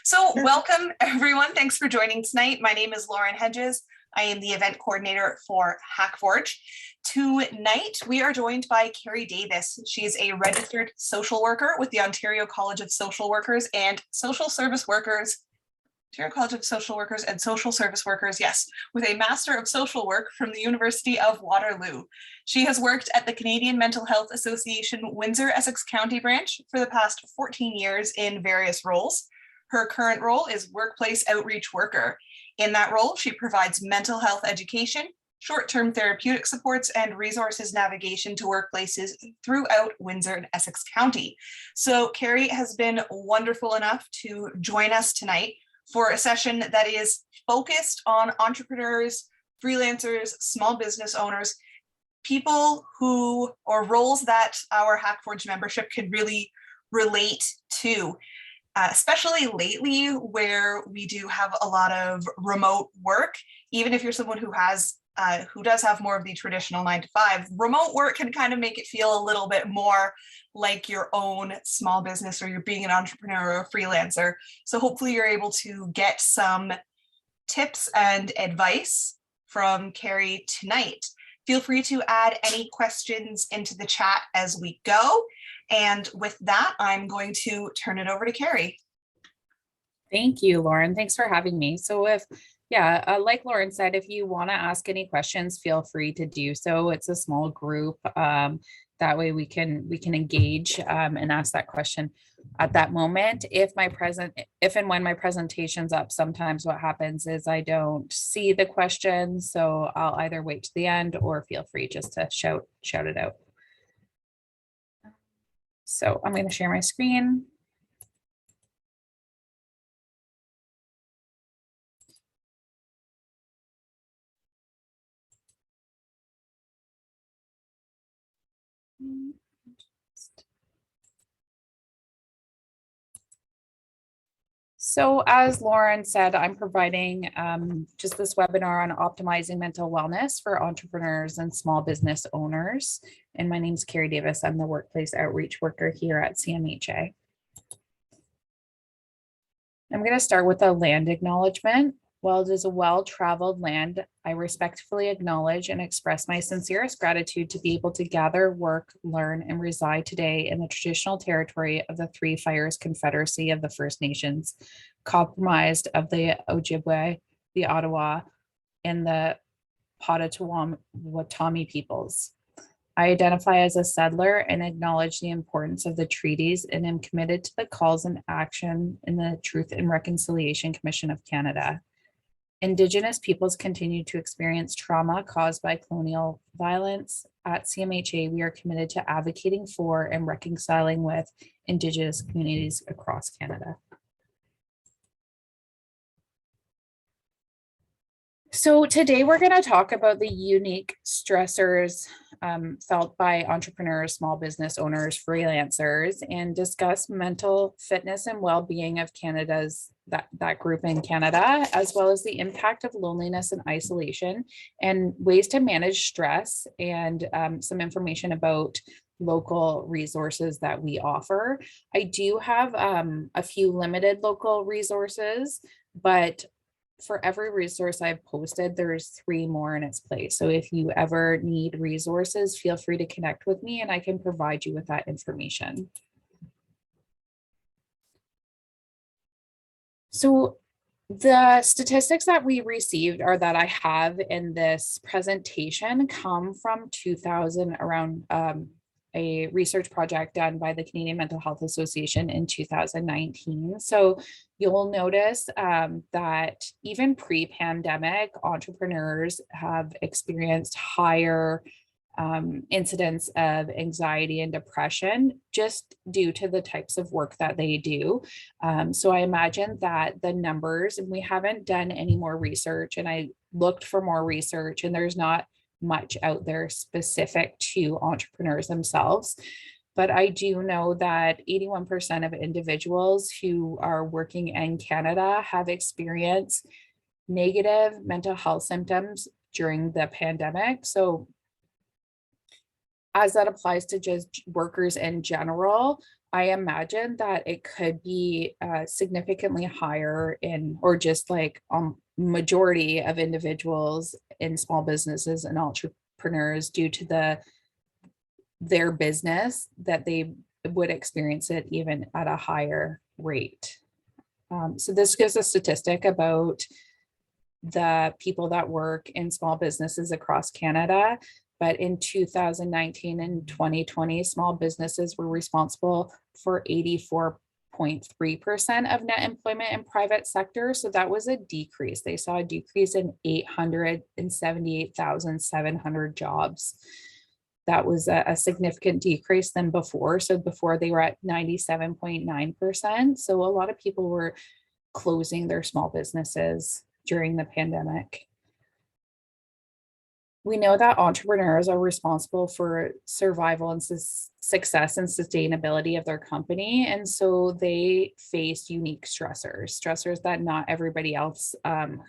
So welcome everyone. Thanks for joining tonight. My name is Lauren Hedges. I am the event coordinator for Hackforge. Tonight, we are joined by Carrie Davis. She's a registered social worker with the Ontario College of Social Workers and Social Service Workers. Ontario College of Social Workers and Social Service Workers, yes, with a Master of Social Work from the University of Waterloo. She has worked at the Canadian Mental Health Association Windsor-Essex County branch for the past 14 years in various roles. Her current role is Workplace Outreach Worker. In that role, she provides mental health education, short-term therapeutic supports, and resources navigation to workplaces throughout Windsor and Essex County. So Carrie has been wonderful enough to join us tonight for a session that is focused on entrepreneurs, freelancers, small business owners, people who, or roles that our Hackforge membership could really relate to. Especially lately where we do have a lot of remote work. Even if you're someone who does have more of the traditional 9-to-5, remote work can kind of make it feel a little bit more like your own small business, or you're being an entrepreneur or a freelancer. So hopefully you're able to get some tips and advice from Carrie tonight. Feel free to add any questions into the chat as we go. And with that, I'm going to turn it over to Carrie. Thank you, Lauren. Thanks for having me. So like Lauren said, if you want to ask any questions, feel free to do so. It's a small group. That way we can engage and ask that question at that moment. If and when my presentation's up, sometimes what happens is I don't see the question. So I'll either wait to the end or feel free just to shout it out. So I'm going to share my screen. So as Lauren said, I'm providing just this webinar on optimizing mental wellness for entrepreneurs and small business owners. And my name is Carrie Davis. I'm the Workplace Outreach Worker here at CMHA. I'm going to start with a land acknowledgement. While it is a well-traveled land, I respectfully acknowledge and express my sincerest gratitude to be able to gather, work, learn, and reside today in the traditional territory of the Three Fires Confederacy of the First Nations, comprised of the Ojibwe, the Ottawa, and the Potawatomi peoples. I identify as a settler and acknowledge the importance of the treaties and am committed to the calls and action in the Truth and Reconciliation Commission of Canada. Indigenous peoples continue to experience trauma caused by colonial violence. At CMHA, we are committed to advocating for and reconciling with Indigenous communities across Canada. So today we're going to talk about the unique stressors felt by entrepreneurs, small business owners, freelancers, and discuss mental fitness and well-being of Canada's that group in Canada, as well as the impact of loneliness and isolation and ways to manage stress, and some information about local resources that we offer. I do have a few limited local resources, but for every resource I've posted, there's 3 more in its place. So if you ever need resources, feel free to connect with me and I can provide you with that information. So the statistics that we received, or that I have in this presentation, come from 2000, around a research project done by the Canadian Mental Health Association in 2019. So you'll notice that even pre-pandemic, entrepreneurs have experienced higher incidents of anxiety and depression just due to the types of work that they do. So I imagine that the numbers, and we haven't done any more research, and I looked for more research, and there's not much out there specific to entrepreneurs themselves. But I do know that 81% of individuals who are working in Canada have experienced negative mental health symptoms during the pandemic. So as that applies to just workers in general, I imagine that it could be significantly higher in, or just like majority of individuals in small businesses and entrepreneurs due to their business, that they would experience it even at a higher rate. So this gives a statistic about the people that work in small businesses across Canada. But in 2019 and 2020, small businesses were responsible for 84.3% of net employment in private sector. So that was a decrease. They saw a decrease in 878,700 jobs. That was a significant decrease than before. So before they were at 97.9%. So a lot of people were closing their small businesses during the pandemic. We know that entrepreneurs are responsible for survival and success and sustainability of their company. And so they face unique stressors that not everybody else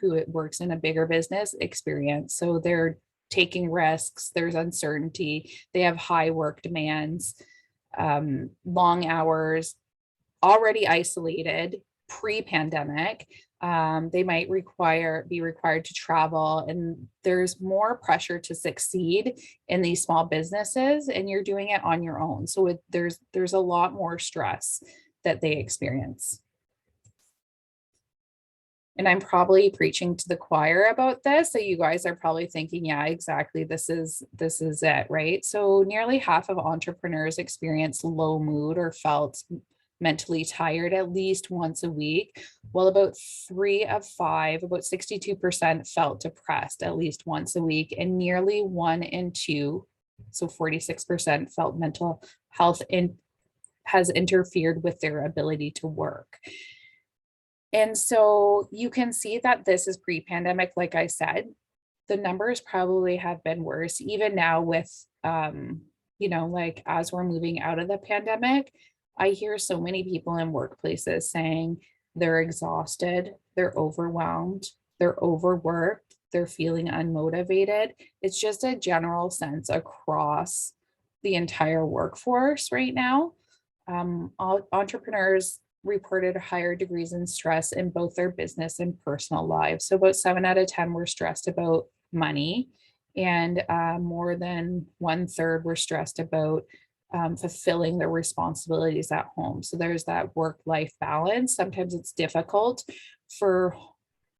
who works in a bigger business experience. So they're taking risks, there's uncertainty, they have high work demands, long hours, already isolated pre-pandemic. They might be required to travel, and there's more pressure to succeed in these small businesses, and you're doing it on your own. So there's a lot more stress that they experience. And I'm probably preaching to the choir about this. So you guys are probably thinking, yeah, exactly. This is it, right? So nearly half of entrepreneurs experience low mood or felt mentally tired at least once a week, while about 3 of 5, about 62% felt depressed at least once a week, and nearly 1 in 2, so 46% felt mental health has interfered with their ability to work. And so you can see that this is pre-pandemic. Like I said, the numbers probably have been worse, even now with, like as we're moving out of the pandemic. I hear so many people in workplaces saying they're exhausted, they're overwhelmed, they're overworked, they're feeling unmotivated. It's just a general sense across the entire workforce right now. All entrepreneurs reported higher degrees in stress in both their business and personal lives. So about 7 out of 10 were stressed about money, and more than 1/3 were stressed about fulfilling their responsibilities at home. So there's that work-life balance. Sometimes it's difficult for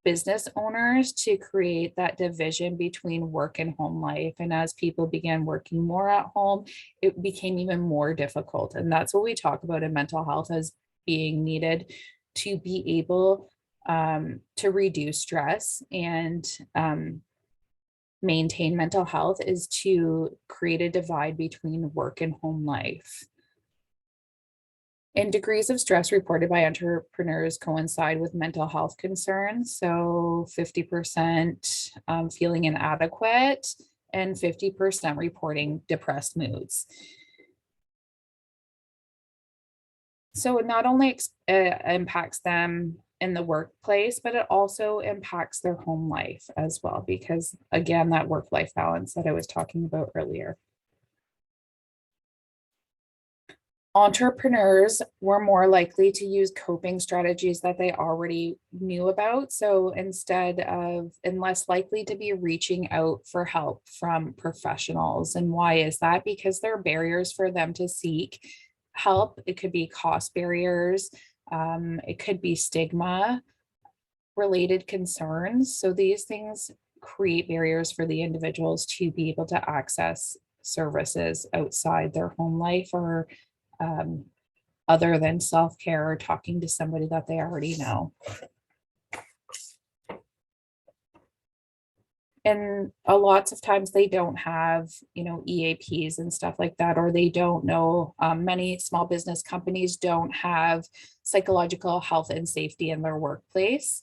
business owners to create that division between work and home life. And as people began working more at home, it became even more difficult. And that's what we talk about in mental health as being needed to be able to reduce stress and maintain mental health, is to create a divide between work and home life. And degrees of stress reported by entrepreneurs coincide with mental health concerns. So 50% feeling inadequate and 50% reporting depressed moods. So it not only impacts them in the workplace, but it also impacts their home life as well, because again, that work-life balance that I was talking about earlier. Entrepreneurs were more likely to use coping strategies that they already knew about. So and less likely to be reaching out for help from professionals. And why is that? Because there are barriers for them to seek help. It could be cost barriers. It could be stigma related concerns. So these things create barriers for the individuals to be able to access services outside their home life, or other than self-care or talking to somebody that they already know. And lots of times they don't have, EAPs and stuff like that, or they don't know, many small business companies don't have psychological health and safety in their workplace.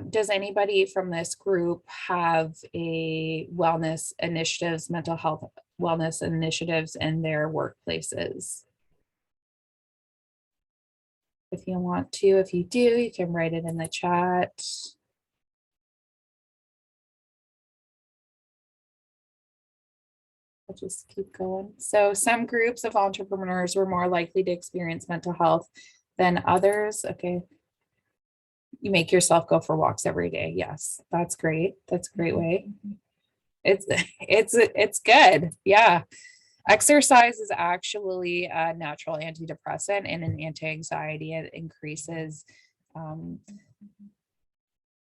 Does anybody from this group have a wellness initiatives, mental health wellness initiatives in their workplaces? If you want to, if you do, you can write it in the chat. I'll just keep going. So some groups of entrepreneurs were more likely to experience mental health than others. Okay. You make yourself go for walks every day. Yes, that's great. That's a great way. It's good. Yeah. Exercise is actually a natural antidepressant and an anti-anxiety. It increases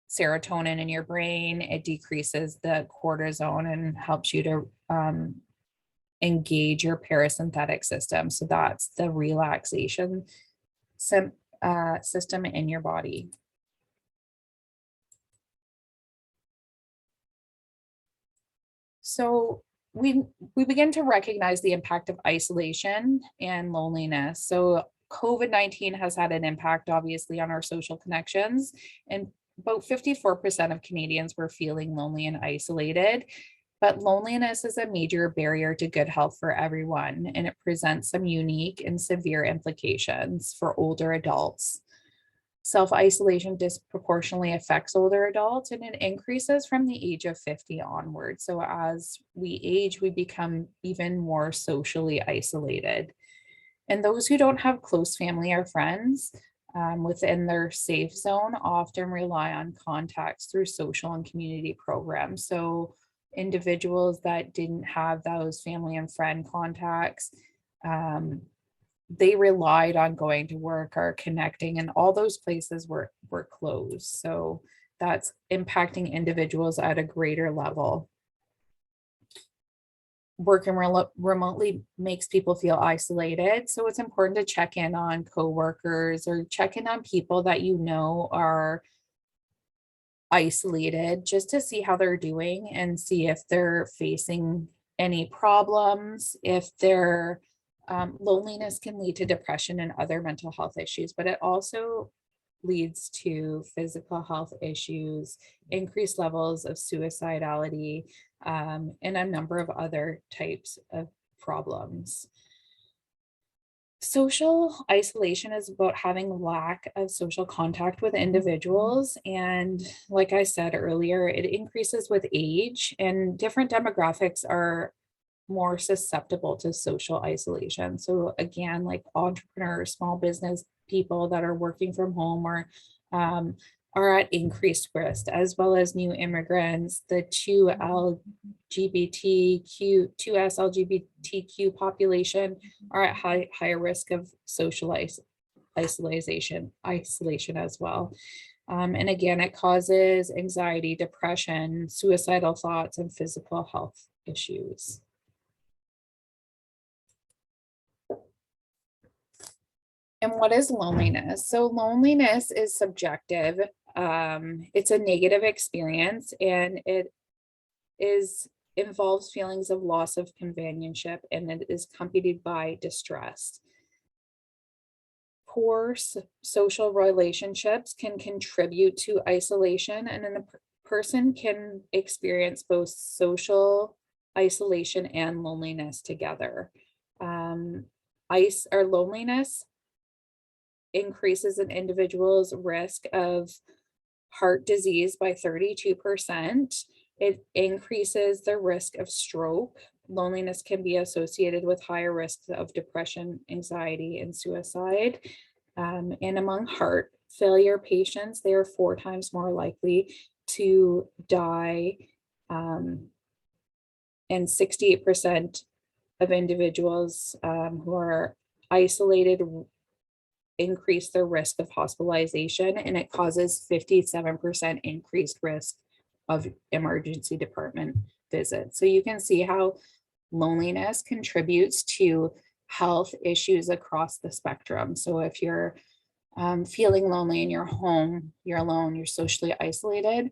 serotonin in your brain. It decreases the cortisone and helps you to engage your parasympathetic system. So that's the relaxation system in your body. So we begin to recognize the impact of isolation and loneliness. So COVID-19 has had an impact, obviously, on our social connections, and about 54% of Canadians were feeling lonely and isolated. But loneliness is a major barrier to good health for everyone, and it presents some unique and severe implications for older adults. Self-isolation disproportionately affects older adults, and it increases from the age of 50 onward. So as we age, we become even more socially isolated. And those who don't have close family or friends within their safe zone often rely on contacts through social and community programs. So individuals that didn't have those family and friend contacts, they relied on going to work or connecting, and all those places were closed. So that's impacting individuals at a greater level. Working remotely makes people feel isolated. So it's important to check in on coworkers or check in on people that you know are isolated, just to see how they're doing and see if they're facing any problems, if their loneliness can lead to depression and other mental health issues, but it also leads to physical health issues, increased levels of suicidality, and a number of other types of problems. Social isolation is about having lack of social contact with individuals. And like I said earlier, it increases with age, and different demographics are more susceptible to social isolation. So again, like entrepreneurs, small business people that are working from home or are at increased risk, as well as new immigrants, the 2S LGBTQ population are at higher risk of social isolation as well. And again, it causes anxiety, depression, suicidal thoughts, and physical health issues. And what is loneliness? So loneliness is subjective. It's a negative experience, and it involves feelings of loss of companionship, and it is accompanied by distress. Poor social relationships can contribute to isolation, and then a person can experience both social isolation and loneliness together. Loneliness increases an individual's risk of heart disease by 32%. It increases the risk of stroke. Loneliness can be associated with higher risks of depression, anxiety, and suicide. And among heart failure patients, they are 4 times more likely to die. And 68% of individuals who are isolated increase their risk of hospitalization, and it causes 57% increased risk of emergency department visits. So you can see how loneliness contributes to health issues across the spectrum. So if you're feeling lonely in your home, you're alone, you're socially isolated,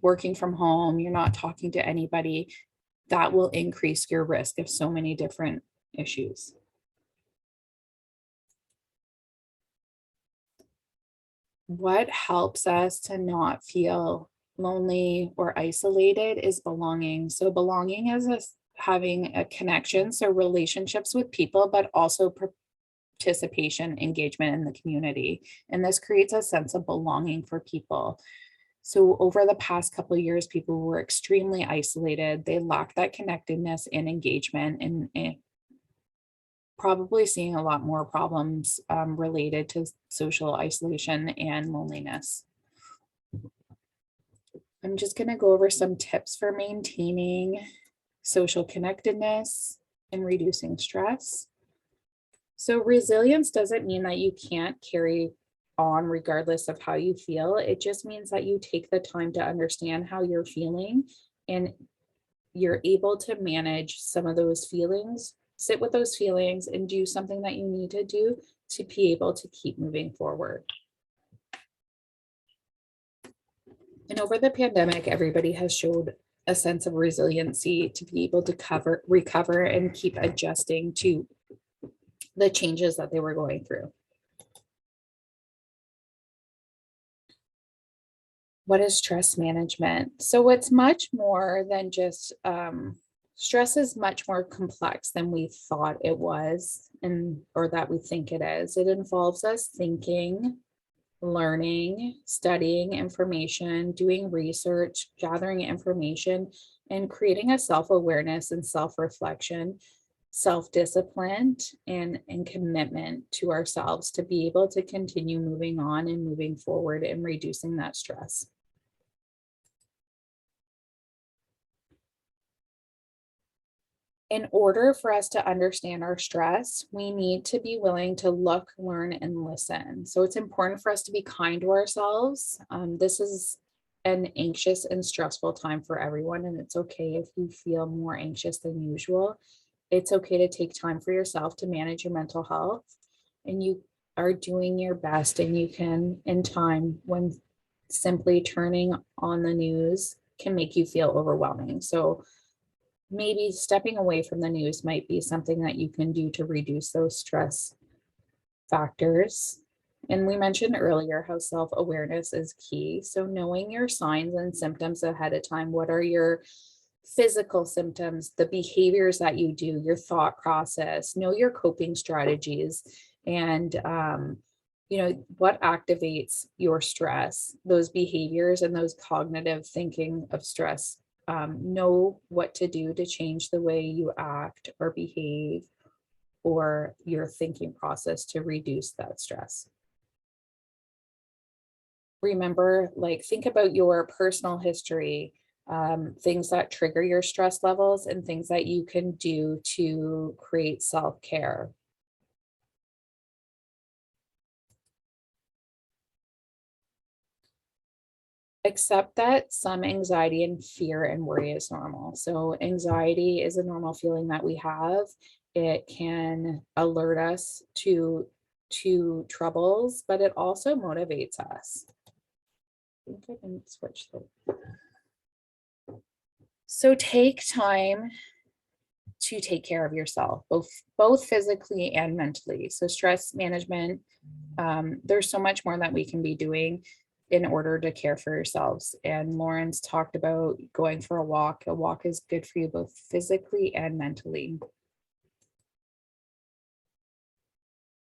working from home, you're not talking to anybody, that will increase your risk of so many different issues. What helps us to not feel lonely or isolated is belonging. So belonging is having a connection, so relationships with people, but also participation, engagement in the community. And this creates a sense of belonging for people. So over the past couple of years, people were extremely isolated. They lacked that connectedness and engagement, and probably seeing a lot more problems related to social isolation and loneliness. I'm just going to go over some tips for maintaining social connectedness and reducing stress. So resilience doesn't mean that you can't carry on regardless of how you feel. It just means that you take the time to understand how you're feeling and you're able to manage some of those feelings, sit with those feelings, and do something that you need to do to be able to keep moving forward. And over the pandemic, everybody has showed a sense of resiliency to be able to recover and keep adjusting to the changes that they were going through. What is stress management? So it's much more than just stress is much more complex than we thought it was, or that we think it is. It involves us thinking, learning, studying information, doing research, gathering information, and creating a self-awareness and self-reflection, self-discipline, and commitment to ourselves to be able to continue moving on and moving forward and reducing that stress. In order for us to understand our stress, we need to be willing to look, learn, and listen. So it's important for us to be kind to ourselves. This is an anxious and stressful time for everyone, and it's okay if you feel more anxious than usual. It's okay to take time for yourself to manage your mental health, and you are doing your best, and you can, in time, when simply turning on the news can make you feel overwhelming. So maybe stepping away from the news might be something that you can do to reduce those stress factors. And we mentioned earlier how self-awareness is key. So knowing your signs and symptoms ahead of time, what are your physical symptoms, the behaviors that you do, your thought process, know your coping strategies, and what activates your stress, those behaviors and those cognitive thinking of stress. Know what to do to change the way you act or behave or your thinking process to reduce that stress. Remember, think about your personal history, things that trigger your stress levels and things that you can do to create self-care. Accept that some anxiety and fear and worry is normal. So anxiety is a normal feeling that we have. It can alert us to troubles, but it also motivates us. I think I can switch the. So take time to take care of yourself, both physically and mentally. So stress management, there's so much more that we can be doing in order to care for yourselves. And Lauren's talked about going for a walk. A walk is good for you both physically and mentally.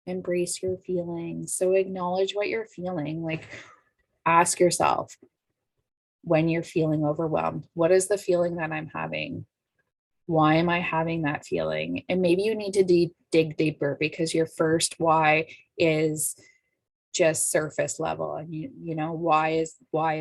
Embrace your feelings. So acknowledge what you're feeling. Ask yourself when you're feeling overwhelmed, what is the feeling that I'm having? Why am I having that feeling? And maybe you need to dig deeper because your first why is just surface level, and you know why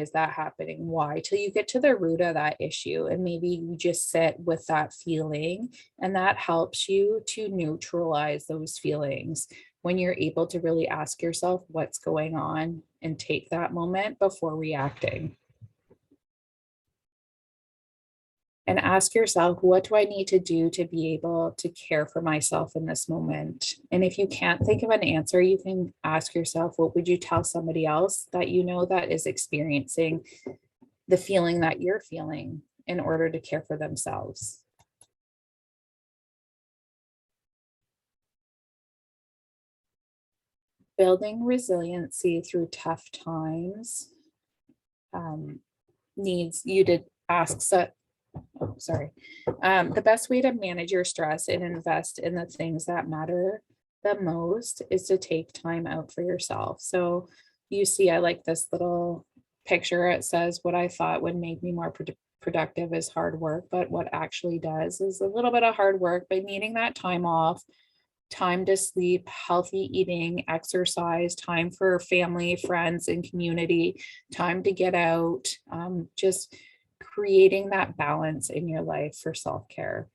is that happening, why, till you get to the root of that issue. And maybe you just sit with that feeling, and that helps you to neutralize those feelings when you're able to really ask yourself what's going on and take that moment before reacting. And ask yourself, what do I need to do to be able to care for myself in this moment? And if you can't think of an answer, you can ask yourself, what would you tell somebody else that you know that is experiencing the feeling that you're feeling in order to care for themselves? Building resiliency through tough times needs you to ask the best way to manage your stress and invest in the things that matter the most is to take time out for yourself. So you see, I like this little picture, it says what I thought would make me more productive is hard work, but what actually does is a little bit of hard work by needing that time off, time to sleep, healthy eating, exercise, time for family, friends, and community, time to get out, just creating that balance in your life for self-care,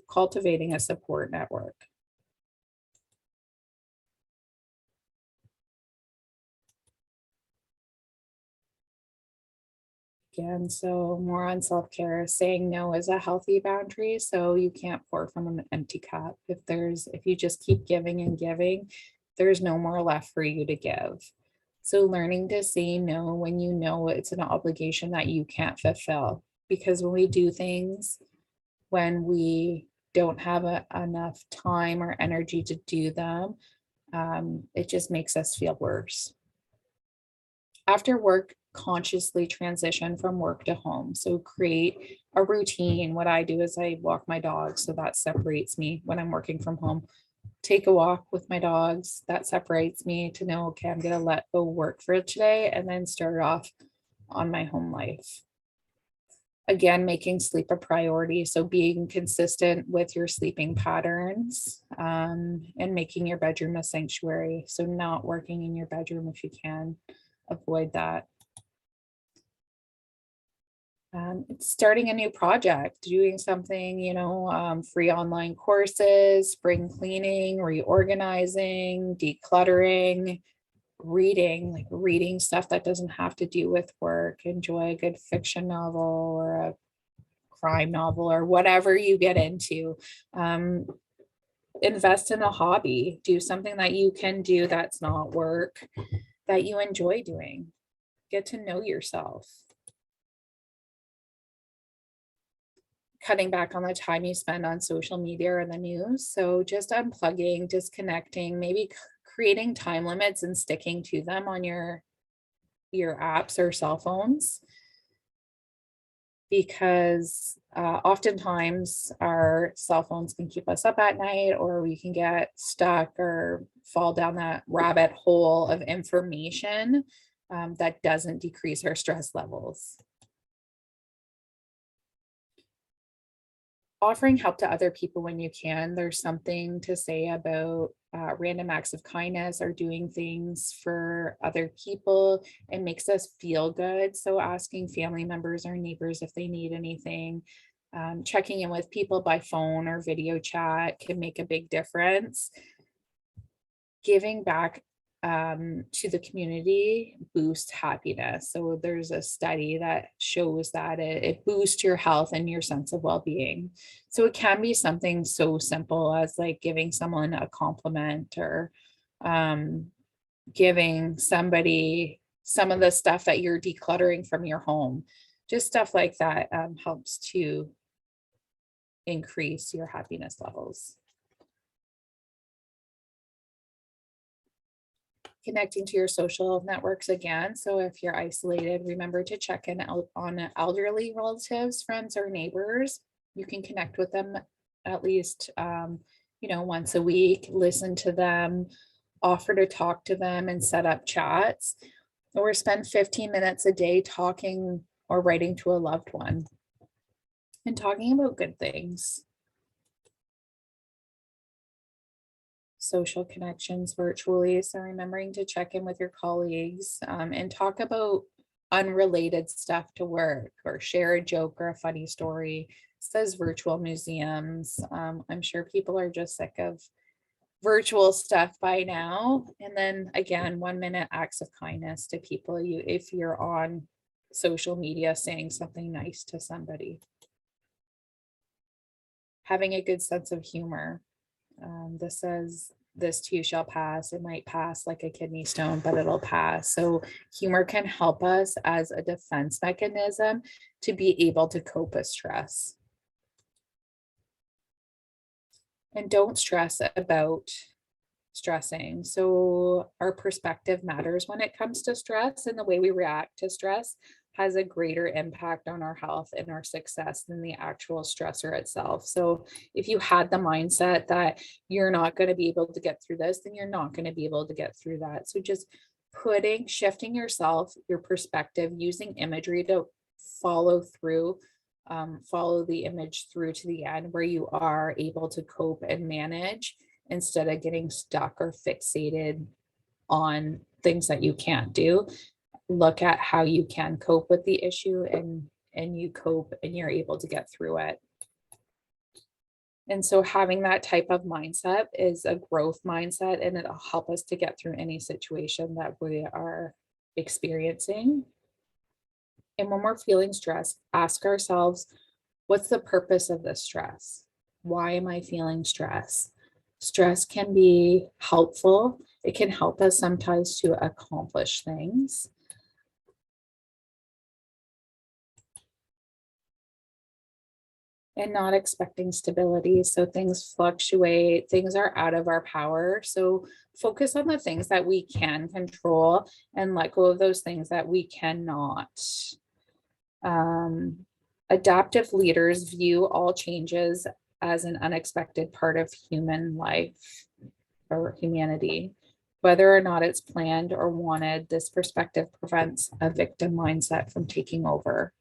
cultivating a support network. Again, so more on self-care, saying no is a healthy boundary. So you can't pour from an empty cup. If you just keep giving and giving, there's no more left for you to give. So learning to say no when you know it's an obligation that you can't fulfill, because when we do things, when we don't have enough time or energy to do them, it just makes us feel worse. After work, consciously transition from work to home. So create a routine. What I do is I walk my dogs. So that separates me when I'm working from home. Take a walk with my dogs. That separates me to know, okay, I'm going to let go work for today and then start off on my home life. Again, making sleep a priority. So being consistent with your sleeping patterns, and making your bedroom a sanctuary. So not working in your bedroom if you can. Avoid that. It's starting a new project, doing something, free online courses, spring cleaning, reorganizing, decluttering, reading stuff that doesn't have to do with work. Enjoy a good fiction novel or a crime novel or whatever you get into. Invest in a hobby, do something that you can do that's not work, that you enjoy doing. Get to know yourself. Cutting back on the time you spend on social media or the news. So just unplugging, disconnecting, maybe creating time limits and sticking to them on your apps or cell phones. Because oftentimes our cell phones can keep us up at night, or we can get stuck or fall down that rabbit hole of information that doesn't decrease our stress levels. Offering help to other people when you can. There's something to say about random acts of kindness or doing things for other people. It makes us feel good. So asking family members or neighbors if they need anything, checking in with people by phone or video chat can make a big difference. Giving back to the community boosts happiness. So there's a study that shows that it boosts your health and your sense of well-being. So it can be something so simple as like giving someone a compliment or giving somebody some of the stuff that you're decluttering from your home. Just stuff like that helps to increase your happiness levels. Connecting to your social networks again. So if you're isolated, remember to check in on elderly relatives, friends, or neighbors. You can connect with them at least, once a week, listen to them, offer to talk to them and set up chats, or spend 15 minutes a day talking or writing to a loved one and talking about good things. Social connections virtually. So remembering to check in with your colleagues and talk about unrelated stuff to work, or share a joke or a funny story. It says virtual museums. I'm sure people are just sick of virtual stuff by now. And then again, 1 minute acts of kindness to people. If you're on social media, saying something nice to somebody. Having a good sense of humor. This says, this too shall pass. It might pass like a kidney stone, but it'll pass. So humor can help us as a defense mechanism to be able to cope with stress. And don't stress about stressing. So our perspective matters when it comes to stress, and the way we react to stress has a greater impact on our health and our success than the actual stressor itself. So if you had the mindset that you're not going to be able to get through this, then you're not going to be able to get through that. So just shifting yourself, your perspective, using imagery to follow through, follow the image through to the end where you are able to cope and manage instead of getting stuck or fixated on things that you can't do. Look at how you can cope with the issue, and you cope and you're able to get through it. And so having that type of mindset is a growth mindset, and it'll help us to get through any situation that we are experiencing. And when we're feeling stressed, ask ourselves, what's the purpose of this stress? Why am I feeling stress? Stress can be helpful. It can help us sometimes to accomplish things. And not expecting stability. So things fluctuate, things are out of our power. So focus on the things that we can control and let go of those things that we cannot. Adaptive leaders view all changes as an unexpected part of human life or humanity. Whether or not it's planned or wanted, this perspective prevents a victim mindset from taking over.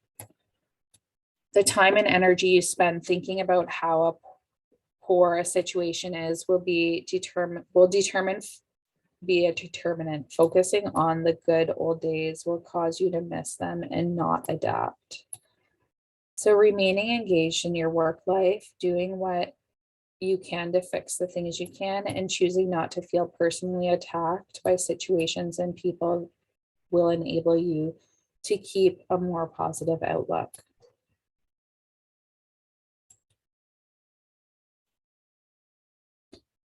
The time and energy you spend thinking about how poor a situation is will be a determinant. Focusing on the good old days will cause you to miss them and not adapt. So remaining engaged in your work life, doing what you can to fix the things you can, and choosing not to feel personally attacked by situations and people will enable you to keep a more positive outlook.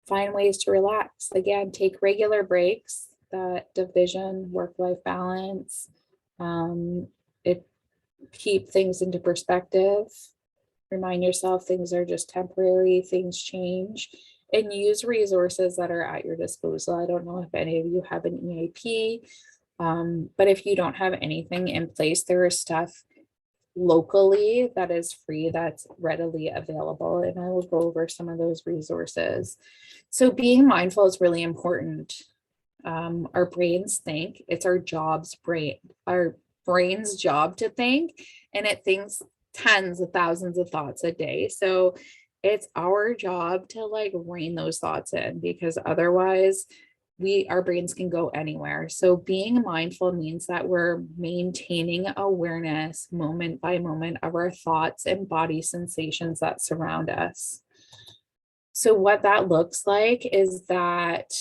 Find ways to relax. Again, take regular breaks. That division, work-life balance, it keep things into perspective. Remind yourself things are just temporary, things change, and use resources that are at your disposal. I don't know if any of you have an EAP, but if you don't have anything in place, there is stuff locally that is free, that's readily available, and I will go over some of those resources. So being mindful is really important. Our brains think, it's our brain's job to think, and it thinks tens of thousands of thoughts a day. So it's our job to like rein those thoughts in, because otherwise our brains can go anywhere. So being mindful means that we're maintaining awareness moment by moment of our thoughts and body sensations that surround us. So what that looks like is that,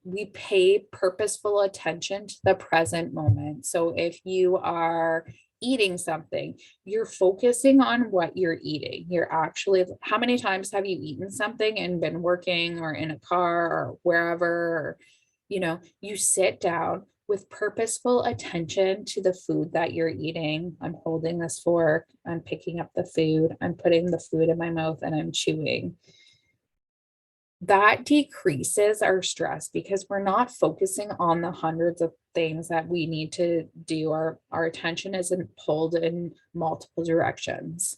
we pay purposeful attention to the present moment. So if you are eating something, you're focusing on what you're eating. You're actually, how many times have you eaten something and been working or in a car or wherever, or, you sit down with purposeful attention to the food that you're eating. I'm holding this fork, I'm picking up the food, I'm putting the food in my mouth, and I'm chewing. That decreases our stress because we're not focusing on the hundreds of things that we need to do. Our attention isn't pulled in multiple directions.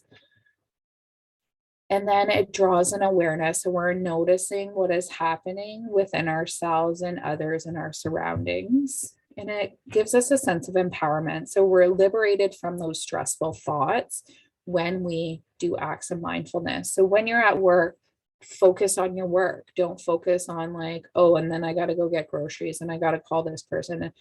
And then it draws an awareness. So we're noticing what is happening within ourselves and others in our surroundings. And it gives us a sense of empowerment. So we're liberated from those stressful thoughts when we do acts of mindfulness. So when you're at work, focus on your work. Don't focus on like, oh, and then I got to go get groceries and I got to call this person.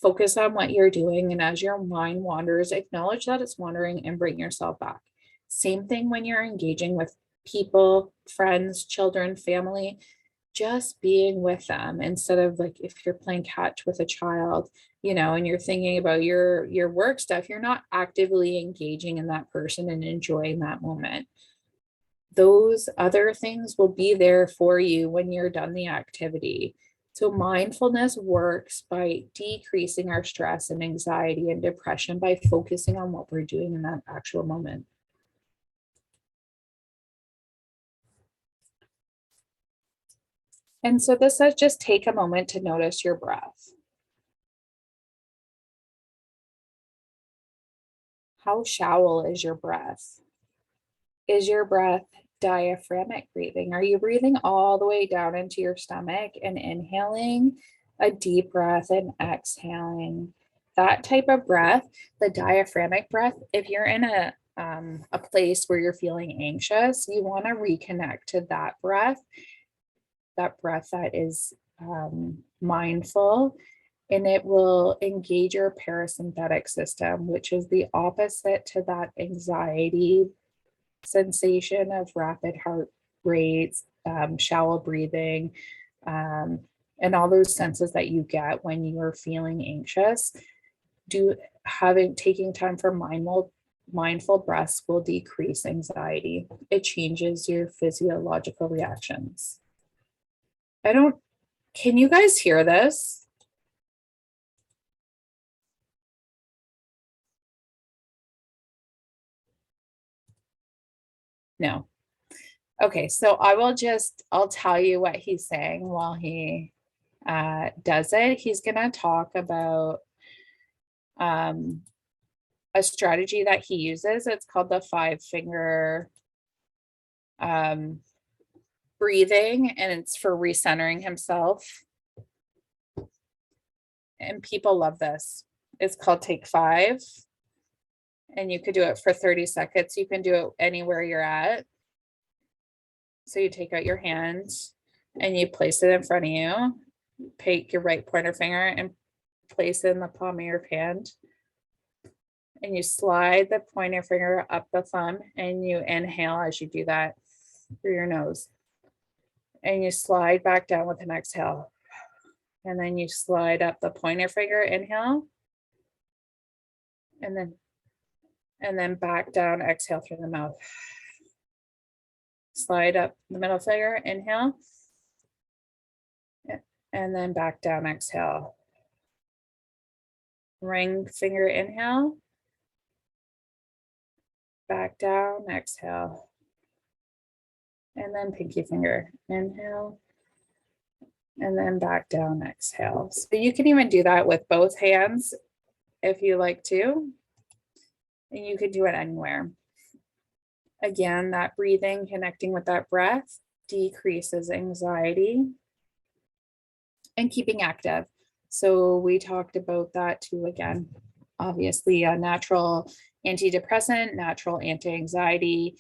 Focus on what you're doing. And as your mind wanders, acknowledge that it's wandering and bring yourself back. Same thing when you're engaging with people, friends, children, family, just being with them instead of like if you're playing catch with a child, and you're thinking about your work stuff, you're not actively engaging in that person and enjoying that moment. Those other things will be there for you when you're done the activity. So mindfulness works by decreasing our stress and anxiety and depression by focusing on what we're doing in that actual moment. And so this says just take a moment to notice your breath. How shallow is your breath? Is your breath diaphragmic breathing. Are you breathing all the way down into your stomach and inhaling a deep breath and exhaling? That type of breath, the diaphragmic breath, if you're in a place where you're feeling anxious, you want to reconnect to that breath that is mindful, and it will engage your parasympathetic system, which is the opposite to that anxiety sensation of rapid heart rates, shallow breathing, and all those senses that you get when you're feeling anxious. Taking time for mindful breaths will decrease anxiety. It changes your physiological reactions. Can you guys hear this? No. Okay, so I'll tell you what he's saying while he does it. He's gonna talk about a strategy that he uses. It's called the 5-finger breathing, and it's for recentering himself. And people love this. It's called Take 5. And you could do it for 30 seconds. You can do it anywhere you're at. So you take out your hand and you place it in front of you. Take your right pointer finger and place it in the palm of your hand. And you slide the pointer finger up the thumb and you inhale as you do that through your nose. And you slide back down with an exhale. And then you slide up the pointer finger, inhale. And then back down, exhale through the mouth. Slide up the middle finger, inhale. And then back down, exhale. Ring finger, inhale. Back down, exhale. And then pinky finger, inhale. And then back down, exhale. So you can even do that with both hands if you like to. And you could do it anywhere. Again, that breathing, connecting with that breath, decreases anxiety and keeping active. So we talked about that too. Again, obviously a natural antidepressant, natural anti-anxiety.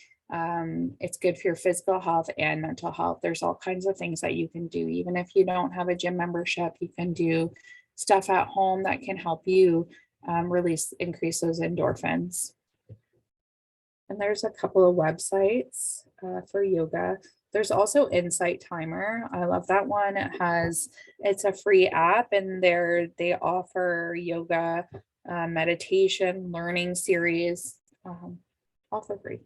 It's good for your physical health and mental health. There's all kinds of things that you can do. Even if you don't have a gym membership, you can do stuff at home that can help you increase those endorphins. And there's a couple of websites for yoga. There's also Insight Timer. I love that one. It's a free app, and they offer yoga, meditation, learning series, all for free.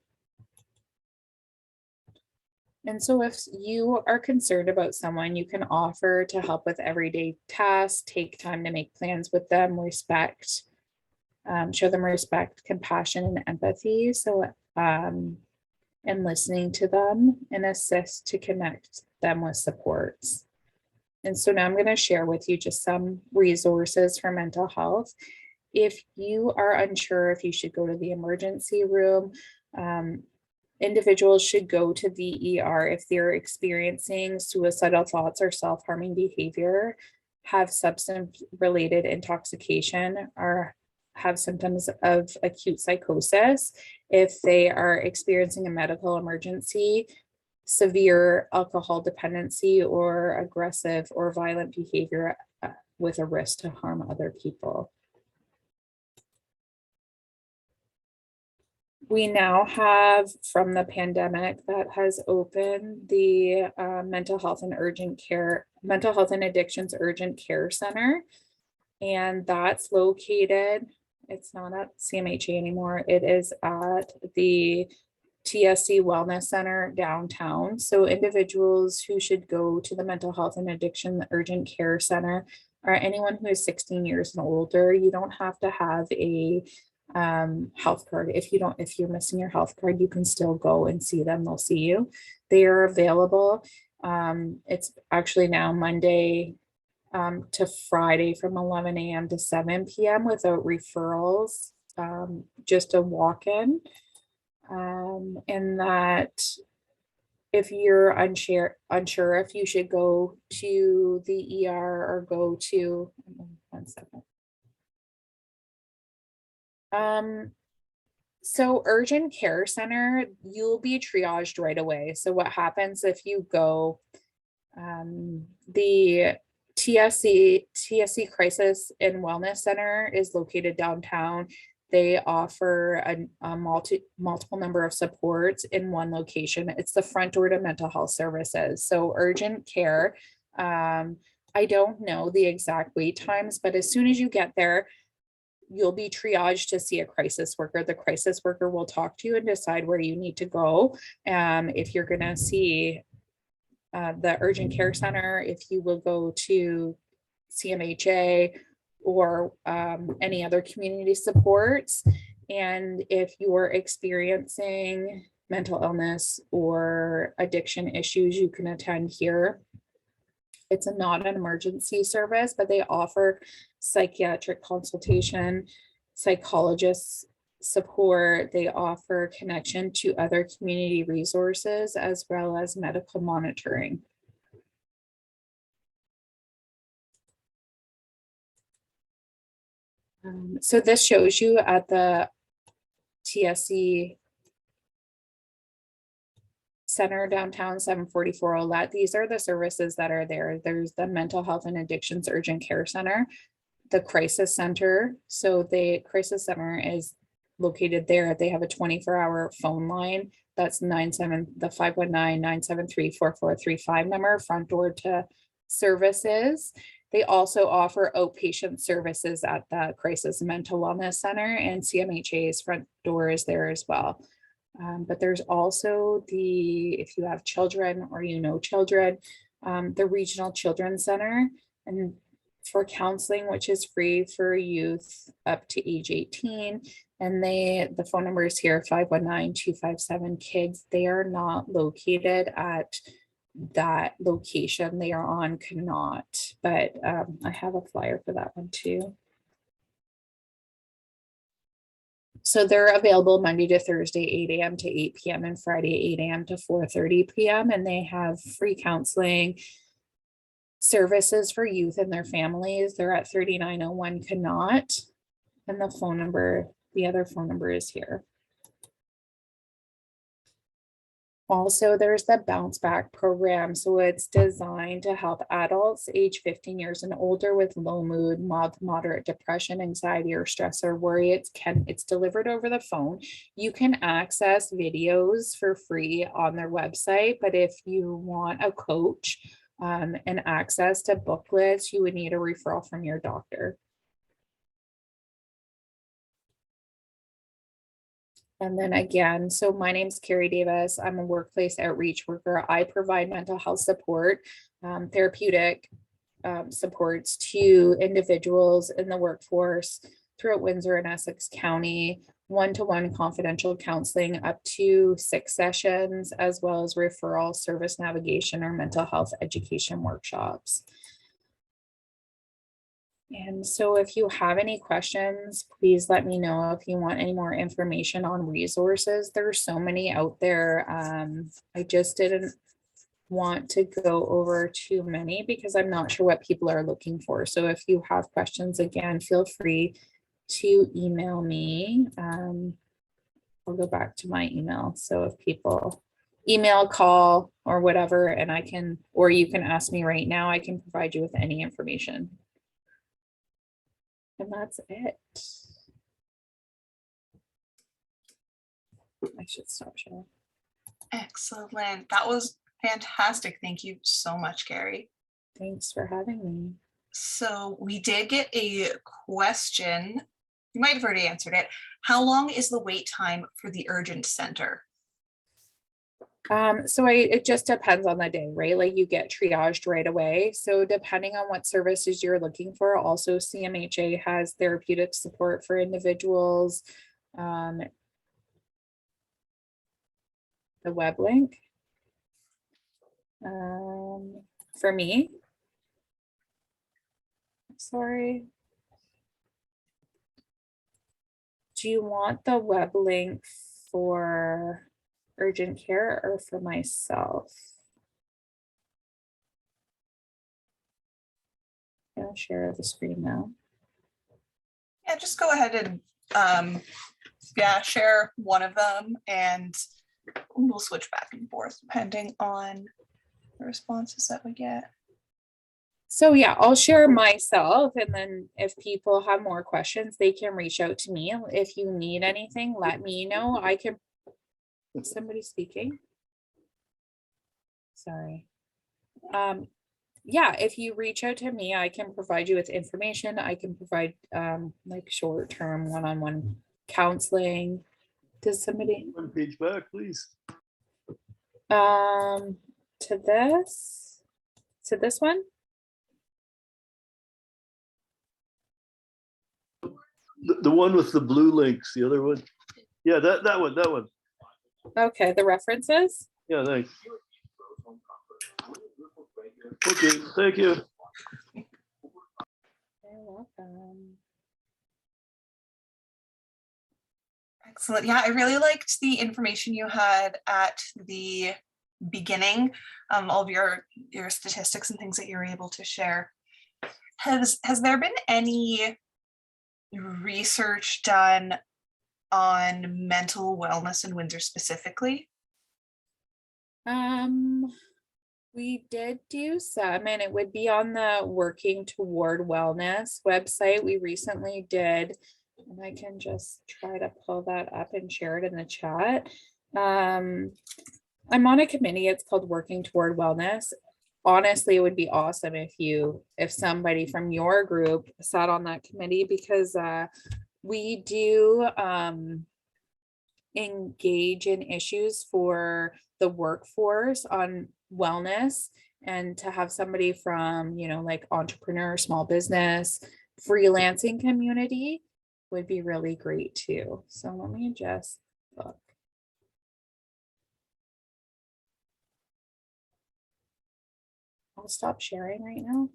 And so if you are concerned about someone, you can offer to help with everyday tasks, take time to make plans with them, show them respect, compassion, and empathy. So, and listening to them and assist to connect them with supports. And so now I'm going to share with you just some resources for mental health. If you are unsure if you should go to the emergency room, individuals should go to the ER if they're experiencing suicidal thoughts or self-harming behavior, have substance-related intoxication, or have symptoms of acute psychosis. If they are experiencing a medical emergency, severe alcohol dependency, or aggressive or violent behavior with a risk to harm other people. We now have, from the pandemic that has opened, the mental health and addictions urgent care center. And that's located, it's not at CMHA anymore. It is at the TSC Wellness Center downtown. So individuals who should go to the mental health and addiction urgent care center are anyone who is 16 years and older. You don't have to have a health card. If you're missing your health card, you can still go and see them. They'll see you. They are available. It's actually now Monday to Friday from 11 a.m. to 7 p.m. without referrals, just a walk-in. And that if you're unsure if you should go to the ER or go to, 1 second. So urgent care center, you'll be triaged right away. So what happens if you go, the TSC Crisis and Wellness Center is located downtown. They offer a multiple number of supports in one location. It's the front door to mental health services. So urgent care, I don't know the exact wait times, but as soon as you get there, you'll be triaged to see a crisis worker. The crisis worker will talk to you and decide where you need to go. If you're going to see the urgent care center, if you will go to CMHA or any other community supports. And if you're experiencing mental illness or addiction issues, you can attend here. It's not an emergency service, but they offer psychiatric consultation, psychologists support. They offer connection to other community resources as well as medical monitoring. So this shows you at the TSC Center downtown, 744 Olet. These are the services that are there. There's the Mental Health and Addictions Urgent Care Center, the Crisis Center. So the Crisis Center is located there. They have a 24-hour phone line. That's the 519-973-4435 number, front door to services. They also offer outpatient services at the Crisis Mental Wellness Center, and CMHA's front door is there as well. But there's also if you have children or children, the Regional Children's Center, and for counseling, which is free for youth up to age 18. And the phone number is here, 519-257-KIDS. They are not located at that location. They are on Connaught, but I have a flyer for that one too. So they're available Monday to Thursday, 8 a.m. to 8 p.m. and Friday, 8 a.m. to 4:30 p.m. And they have free counseling services for youth and their families. They're at 3901 Connaught. And the other phone number is here. Also, there's the Bounce Back program. So it's designed to help adults age 15 years and older with low mood, mild to moderate depression, anxiety, or stress or worry. It's delivered over the phone. You can access videos for free on their website, but if you want a coach and access to booklets, you would need a referral from your doctor. And then again, so my name's Carrie Davis. I'm a workplace outreach worker. I provide mental health support, therapeutic supports to individuals in the workforce throughout Windsor and Essex County, one-to-one confidential counseling up to 6 sessions, as well as referral, service navigation, or mental health education workshops. And so if you have any questions, please let me know. If you want any more information on resources, there's so many out there. I just didn't want to go over too many because I'm not sure what people are looking for. So if you have questions, again, feel free to email me. I'll go back to my email. So if people email, call, or whatever, and or you can ask me right now, I can provide you with any information. And that's it. I should stop sharing. Excellent. That was fantastic. Thank you so much, Carrie. Thanks for having me. So we did get a question. You might have already answered it. How long is the wait time for the urgent center? So it just depends on the day, right? Like you get triaged right away. So depending on what services you're looking for, also CMHA has therapeutic support for individuals. The web link for me. Sorry. Do you want the web link for urgent care or for myself? I'll share the screen now. Yeah, just go ahead and share one of them, and we'll switch back and forth depending on the responses that we get. So yeah, I'll share myself, and then if people have more questions, they can reach out to me. If you need anything, let me know. I can. Somebody speaking. Sorry. Yeah, if you reach out to me, I can provide you with information. I can provide like short-term one-on-one counseling. Does somebody One page back, please. to this one? The one with the blue links, the other one. Yeah, that one. Okay, the references. Yeah, thanks. Okay, thank you. You're welcome. Excellent. Yeah, I really liked the information you had at the beginning, all of your statistics and things that you were able to share. Has there been any research done on mental wellness in Windsor specifically? We did do some, and it would be on the Working Toward Wellness website. We recently did, and I can just try to pull that up and share it in the chat. I'm on a committee, it's called Working Toward Wellness. Honestly, it would be awesome if somebody from your group sat on that committee, because we do engage in issues for the workforce on wellness, and to have somebody from, like entrepreneur, small business, freelancing community would be really great too. So let me just look. I'll stop sharing right now.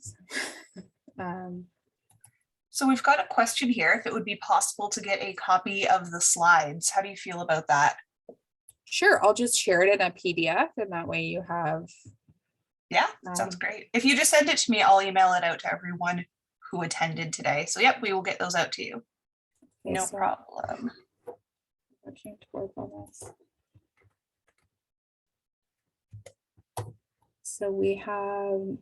So we've got a question here, if it would be possible to get a copy of the slides. How do you feel about that? Sure, I'll just share it in a PDF, and that way you have. Yeah, that sounds great. If you just send it to me, I'll email it out to everyone who attended today. So yep, we will get those out to you. Okay, No problem. Working toward wellness. So we have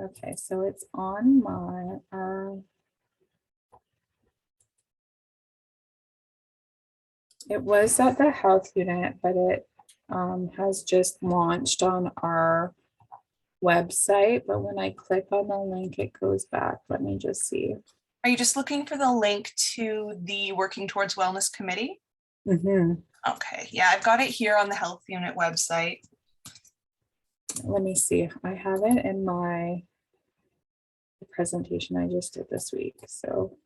okay, so it's on my it was at the health unit, but it has just launched on our website. But when I click on the link, it goes back. Let me just see. Are you just looking for the link to the Working Towards Wellness Committee? Okay, yeah, I've got it here on the health unit website. Let me see. I have it in my presentation I just did this week. So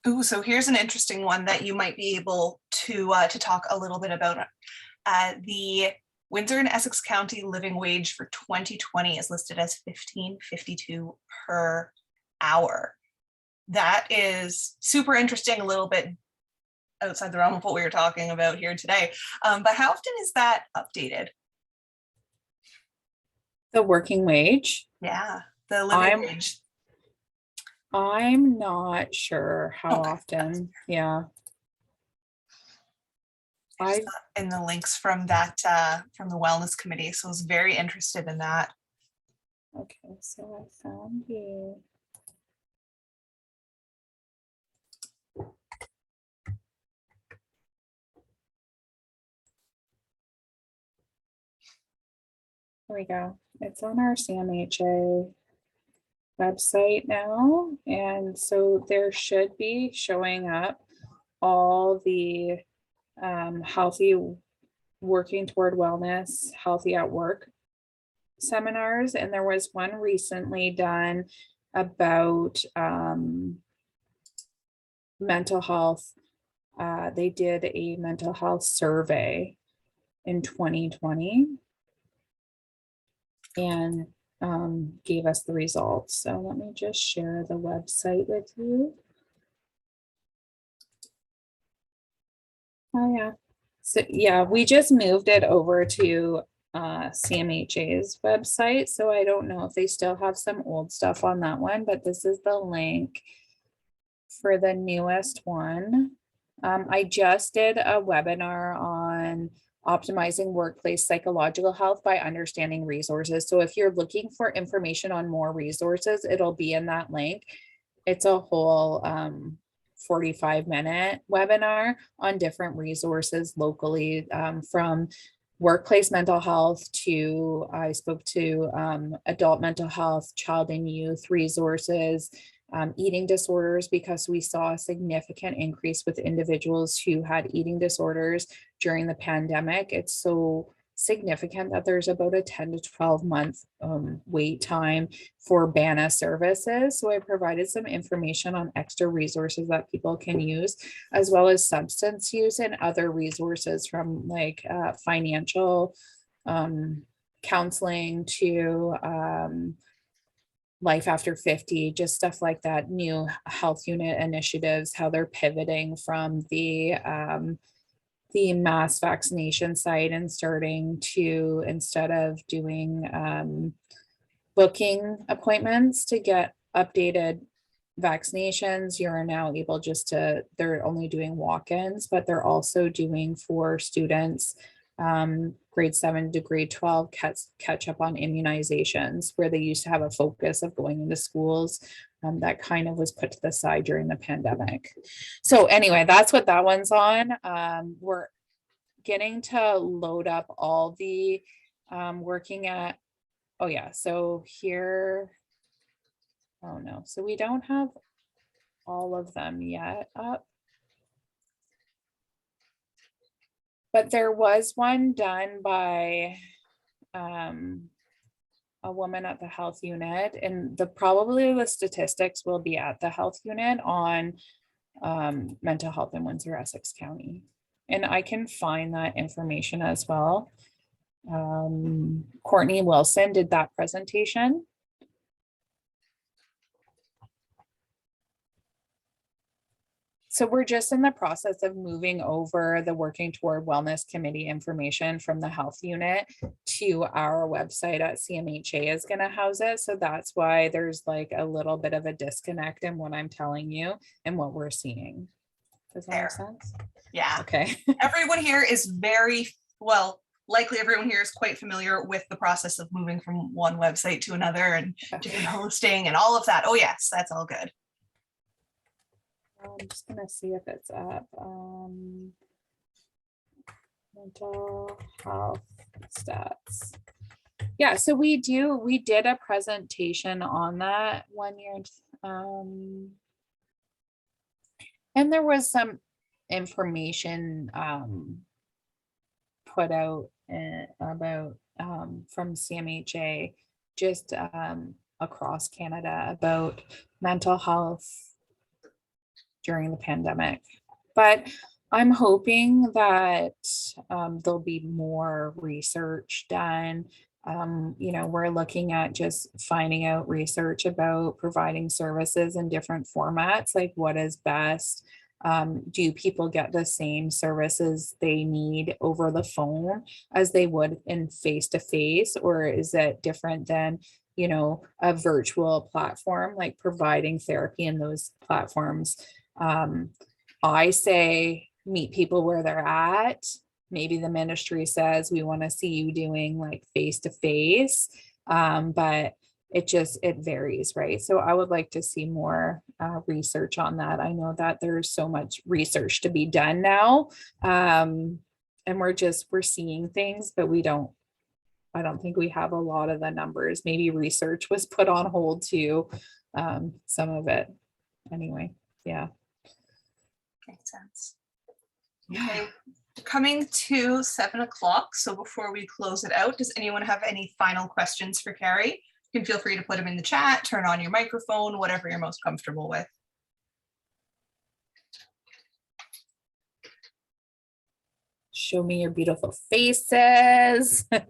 Ooh, so here's an interesting one that you might be able to talk a little bit about. The Windsor and Essex County living wage for 2020 is listed as $15.52 per hour. That is super interesting, a little bit outside the realm of what we were talking about here today. But how often is that updated? the working wage. Yeah, the living wage. I'm not sure how often. Yeah. I in the links from that from the wellness committee, so I was very interested in that. Okay, so I found you. Here we go. It's on our CMHA website now, and so there should be showing up all the healthy working toward wellness, healthy at work seminars. And there was one recently done about mental health. They did a mental health survey in 2020 and gave us the results. So let me just share the website with you. Oh yeah. So yeah, we just moved it over to CMHA's website. So I don't know if they still have some old stuff on that one, but this is the link for the newest one. I just did a webinar on optimizing workplace psychological health by understanding resources. So if you're looking for information on more resources, it'll be in that link. It's a whole 45-minute webinar on different resources locally, from workplace mental health to, I spoke to adult mental health, child and youth resources, eating disorders, because we saw a significant increase with individuals who had eating disorders during the pandemic. It's so significant that there's about a 10 to 12 month wait time for BANA services. So I provided some information on extra resources that people can use, as well as substance use and other resources, from like financial counseling to life after 50, just stuff like that, new health unit initiatives, how they're pivoting from the mass vaccination site and starting to, instead of doing booking appointments to get updated vaccinations, you're now able just to, they're only doing walk-ins, but they're also doing for students grade 7 to grade 12 catch up on immunizations, where they used to have a focus of going into schools. That kind of was put to the side during the pandemic. So anyway, that's what that one's on. We're getting to load up all the working at, oh yeah, so here, oh no, so we don't have all of them yet up. But there was one done by a woman at the health unit, and probably the statistics will be at the health unit on mental health in Windsor-Essex County. And I can find that information as well. Courtney Wilson did that presentation. So we're just in the process of moving over the Working Toward Wellness Committee information from the health unit to our website at CMHA is going to house it. So that's why there's like a little bit of a disconnect in what I'm telling you and what we're seeing. Does that make sense? Yeah. Okay. Everyone here is very, well, likely everyone here is quite familiar with the process of moving from one website to another and different hosting and all of that. Oh yes, that's all good. I'm just gonna see if it's up. Mental health stats. Yeah, so we did a presentation on that one year. And there was some information put out about from CMHA just across Canada about mental health during the pandemic. But I'm hoping that there'll be more research done. We're looking at just finding out research about providing services in different formats, like what is best. Do people get the same services they need over the phone as they would in face-to-face, or is it different than a virtual platform, like providing therapy in those platforms? I say meet people where they're at. Maybe the ministry says we want to see you doing like face-to-face, but it varies, right? So I would like to see more research on that. I know that there's so much research to be done now, and we're seeing things, but I don't think we have a lot of the numbers. Maybe research was put on hold too, some of it. Anyway, yeah. Makes sense. Yeah. Okay. Coming to 7 o'clock. So before we close it out, does anyone have any final questions for Carrie? You can feel free to put them in the chat, turn on your microphone, whatever you're most comfortable with. Show me your beautiful faces. I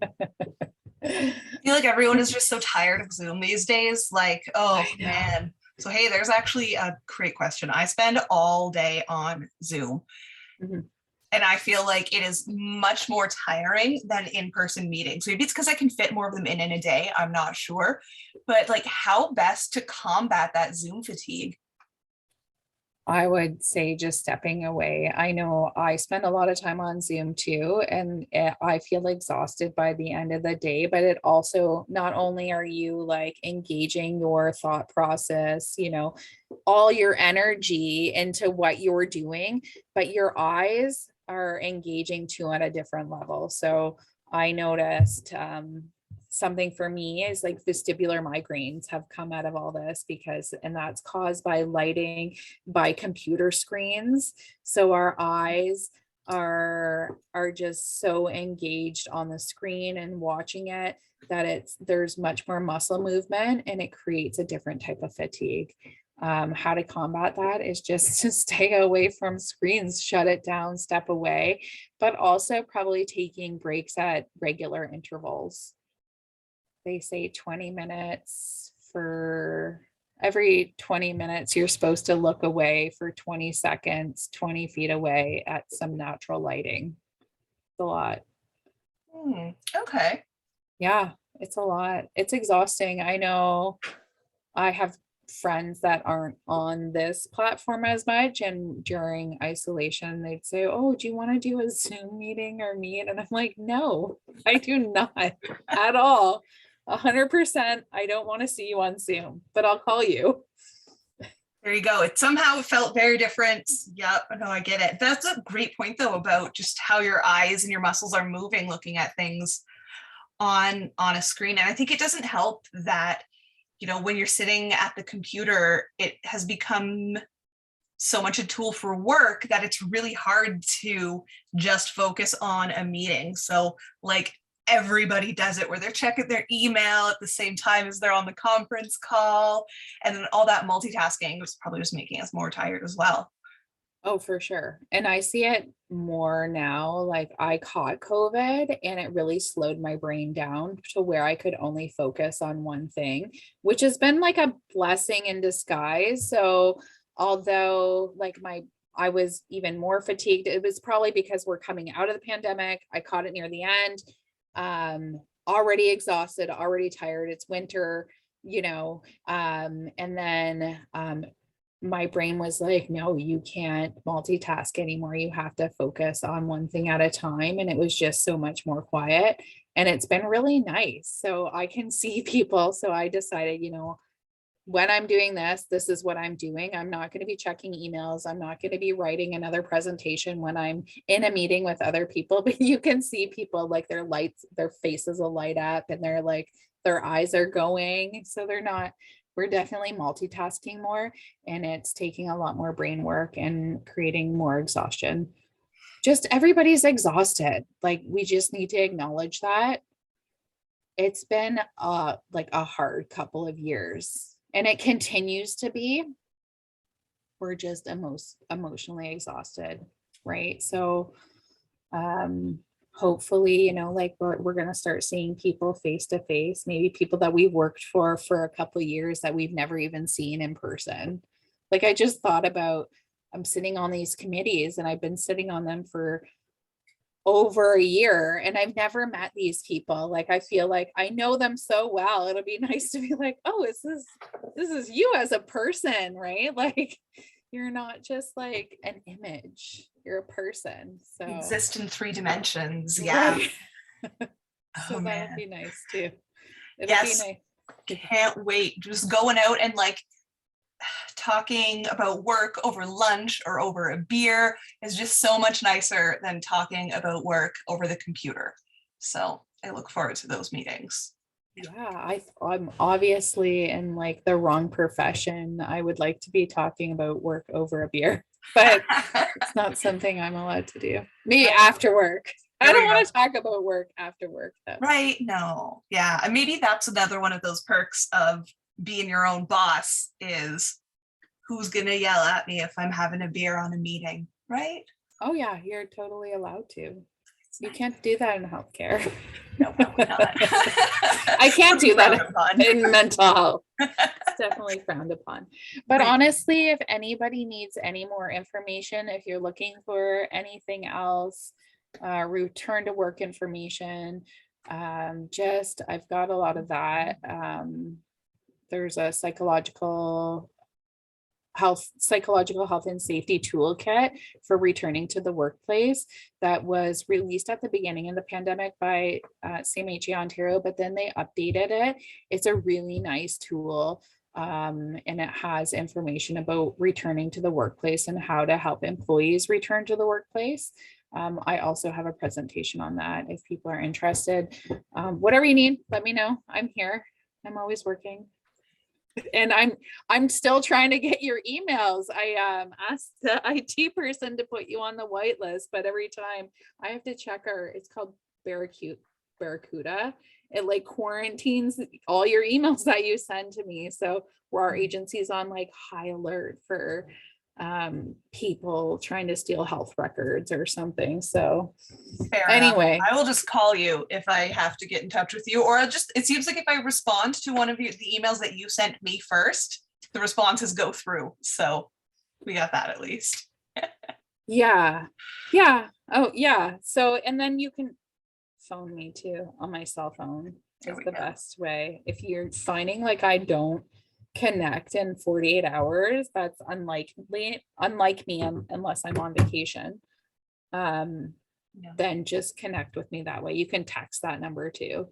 feel like everyone is just so tired of Zoom these days. Like, oh man. So hey, there's actually a great question. I spend all day on Zoom. Mm-hmm. And I feel like it is much more tiring than in-person meetings. Maybe it's because I can fit more of them in a day. I'm not sure. But like, how best to combat that Zoom fatigue? I would say just stepping away. I know I spend a lot of time on Zoom too, and I feel exhausted by the end of the day, but it also, not only are you like engaging your thought process, you know, all your energy into what you're doing, but your eyes are engaging too at a different level. So I noticed something for me is like vestibular migraines have come out of all this because, and that's caused by lighting, by computer screens. So our eyes are just so engaged on the screen and watching it that there's much more muscle movement and it creates a different type of fatigue. How to combat that is just to stay away from screens, shut it down, step away, but also probably taking breaks at regular intervals. They say 20 minutes for every 20 minutes, you're supposed to look away for 20 seconds, 20 feet away at some natural lighting. It's a lot. Okay. Yeah, it's a lot. It's exhausting. I know I have friends that aren't on this platform as much, and during isolation they'd say, oh, do you want to do a Zoom meeting or meet? And I'm like, no, I do not at all. 100%. I don't want to see you on Zoom, but I'll call you. There you go. It somehow felt very different. Yep. No, I get it. That's a great point though, about just how your eyes and your muscles are moving, looking at things on a screen. And I think it doesn't help that, you know, when you're sitting at the computer, it has become so much a tool for work that it's really hard to just focus on a meeting. So like, everybody does it where they're checking their email at the same time as they're on the conference call, and then all that multitasking was probably just making us more tired as well. Oh, for sure. And I see it more now. Like I caught COVID and it really slowed my brain down to where I could only focus on one thing, which has been like a blessing in disguise. So although like I was even more fatigued, it was probably because we're coming out of the pandemic. I caught it near the end. Already exhausted, already tired. It's winter, you know, and then my brain was like, no, you can't multitask anymore. You have to focus on one thing at a time. And it was just so much more quiet. And it's been really nice. So I can see people. So I decided, you know, when I'm doing this, this is what I'm doing. I'm not going to be checking emails. I'm not going to be writing another presentation when I'm in a meeting with other people. But you can see people like their faces will light up and they're like, their eyes are going. So we're definitely multitasking more, and it's taking a lot more brain work and creating more exhaustion. Just everybody's exhausted. Like we just need to acknowledge that. It's been like a hard couple of years. And it continues to be. We're just emotionally exhausted, right? So hopefully, you know, like we're going to start seeing people face to face, maybe people that we worked for a couple of years that we've never even seen in person. Like I just thought about, I'm sitting on these committees and I've been sitting on them for over a year and I've never met these people. Like I feel like I know them so well. It'll be nice to be like, oh, this is you as a person, right? Like you're not just like an image, you're a person. So you exist in 3 dimensions. Yeah. Right. So Oh, that'll man. be nice too. Yes. Be nice. Can't wait. Just going out and like talking about work over lunch or over a beer is just so much nicer than talking about work over the computer. So I look forward to those meetings. Yeah, I'm obviously in like the wrong profession. I would like to be talking about work over a beer, but it's not something I'm allowed to do. Maybe after work. I There don't we want to talk about work after work though. Right? No. Yeah. And maybe that's another one of those perks of being your own boss is who's going to yell at me if I'm having a beer on a meeting, right? Oh yeah, you're totally allowed to. It's You nice. can't do that in healthcare. No, probably not. I can't do Frowned that upon. in mental health. It's definitely frowned upon. But Right. honestly, if anybody needs any more information, if you're looking for anything else, return to work information, I've got a lot of that. There's a psychological health and safety toolkit for returning to the workplace that was released at the beginning of the pandemic by CMHA Ontario, but then they updated it. It's a really nice tool, and it has information about returning to the workplace and how to help employees return to the workplace. I also have a presentation on that if people are interested. Whatever you need, let me know. I'm here. I'm always working. And I'm still trying to get your emails. I asked the IT person to put you on the whitelist, but every time I have to check it's called Barracuda. It like quarantines all your emails that you send to me. So our agency's on like high alert for people trying to steal health records or something. So Fair anyway, enough. I will just call you if I have to get in touch with you, or it seems like if I respond to one of the emails that you sent me first, the responses go through. So we got that at least. yeah. Oh yeah. So, and then you can phone me too on my cell phone There is we the go. best way. If you're finding like I don't connect in 48 hours, that's unlike me unless I'm on vacation. Yeah. Then just connect with me that way. You can text that number too.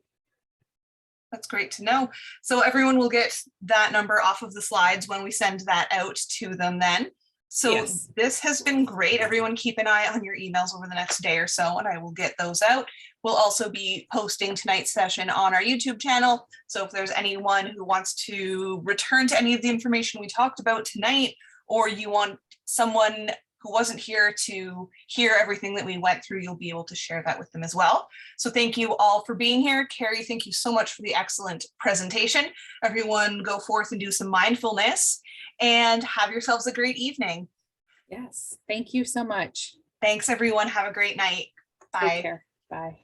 That's great to know. So everyone will get that number off of the slides when we send that out to them then. So Yes. This has been great. Everyone keep an eye on your emails over the next day or so, and I will get those out. We'll also be posting tonight's session on our YouTube channel. So if there's anyone who wants to return to any of the information we talked about tonight, or you want someone who wasn't here to hear everything that we went through, you'll be able to share that with them as well. So thank you all for being here. Carrie, thank you so much for the excellent presentation. Everyone go forth and do some mindfulness and have yourselves a great evening. Yes. Thank you so much. Thanks, everyone. Have a great night. Bye. Take care. Bye.